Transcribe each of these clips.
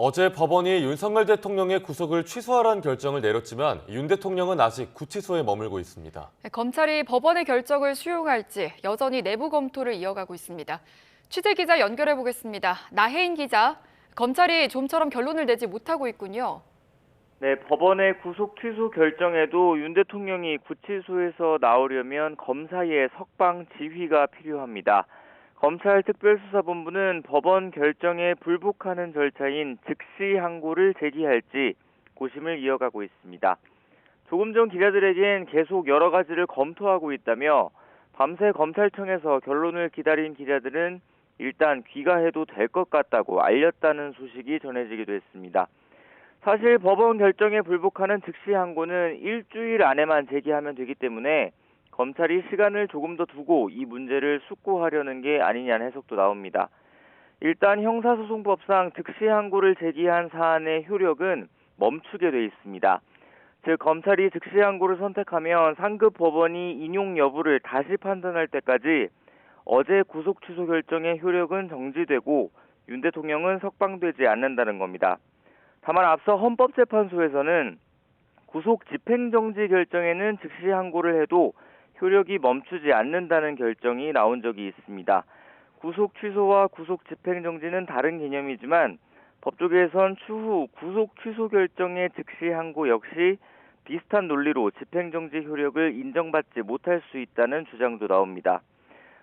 어제 법원이 윤석열 대통령의 구속을 취소하라는 결정을 내렸지만 윤 대통령은 아직 구치소에 머물고 있습니다. 검찰이 법원의 결정을 수용할지 여전히 내부 검토를 이어가고 있습니다. 취재기자 연결해 보겠습니다. 나혜인 기자, 검찰이 좀처럼 결론을 내지 못하고 있군요. 네, 법원의 구속 취소 결정에도 윤 대통령이 구치소에서 나오려면 검사의 석방 지휘가 필요합니다. 검찰 특별수사본부는 법원 결정에 불복하는 절차인 즉시 항고를 제기할지 고심을 이어가고 있습니다. 조금 전 기자들에겐 계속 여러 가지를 검토하고 있다며 밤새 검찰청에서 결론을 기다린 기자들은 일단 귀가해도 될 것 같다고 알렸다는 소식이 전해지기도 했습니다. 사실 법원 결정에 불복하는 즉시 항고는 일주일 안에만 제기하면 되기 때문에 검찰이 시간을 조금 더 두고 이 문제를 숙고하려는 게 아니냐는 해석도 나옵니다. 일단 형사소송법상 즉시 항고를 제기한 사안의 효력은 멈추게 돼 있습니다. 즉 검찰이 즉시 항고를 선택하면 상급 법원이 인용 여부를 다시 판단할 때까지 어제 구속 취소 결정의 효력은 정지되고 윤 대통령은 석방되지 않는다는 겁니다. 다만 앞서 헌법재판소에서는 구속 집행정지 결정에는 즉시 항고를 해도 효력이 멈추지 않는다는 결정이 나온 적이 있습니다. 구속 취소와 구속 집행정지는 다른 개념이지만 법조계에선 추후 구속 취소 결정의 즉시 항고 역시 비슷한 논리로 집행정지 효력을 인정받지 못할 수 있다는 주장도 나옵니다.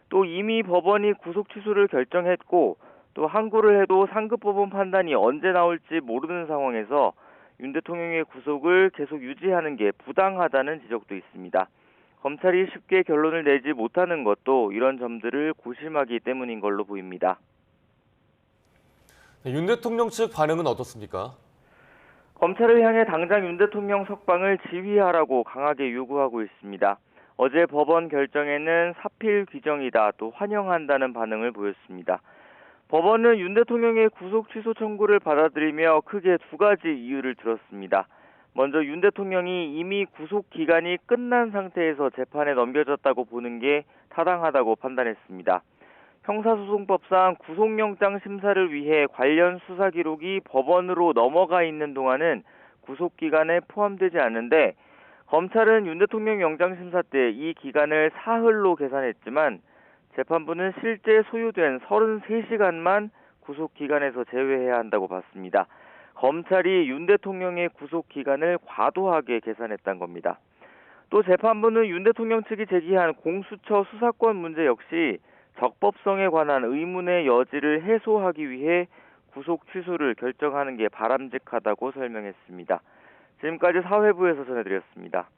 또 이미 법원이 구속 취소를 결정했고 또 항고를 해도 상급법원 판단이 언제 나올지 모르는 상황에서 윤 대통령의 구속을 계속 유지하는 게 부당하다는 지적도 있습니다. 검찰이 쉽게 결론을 내지 못하는 것도 이런 점들을 고심하기 때문인 걸로 보입니다. 윤 대통령 측 반응은 어떻습니까? 검찰을 향해 당장 윤 대통령 석방을 지휘하라고 강하게 요구하고 있습니다. 어제 법원 결정에는 사필 규정이다 또 환영한다는 반응을 보였습니다. 법원은 윤 대통령의 구속 취소 청구를 받아들이며 크게 두 가지 이유를 들었습니다. 먼저 윤 대통령이 이미 구속 기간이 끝난 상태에서 재판에 넘겨졌다고 보는 게 타당하다고 판단했습니다. 형사소송법상 구속영장 심사를 위해 관련 수사 기록이 법원으로 넘어가 있는 동안은 구속기간에 포함되지 않는데 검찰은 윤 대통령 영장심사 때 이 기간을 사흘로 계산했지만 재판부는 실제 소요된 33시간만 구속기간에서 제외해야 한다고 봤습니다. 검찰이 윤 대통령의 구속기간을 과도하게 계산했던 겁니다. 또 재판부는 윤 대통령 측이 제기한 공수처 수사권 문제 역시 적법성에 관한 의문의 여지를 해소하기 위해 구속 취소를 결정하는 게 바람직하다고 설명했습니다. 지금까지 사회부에서 전해드렸습니다.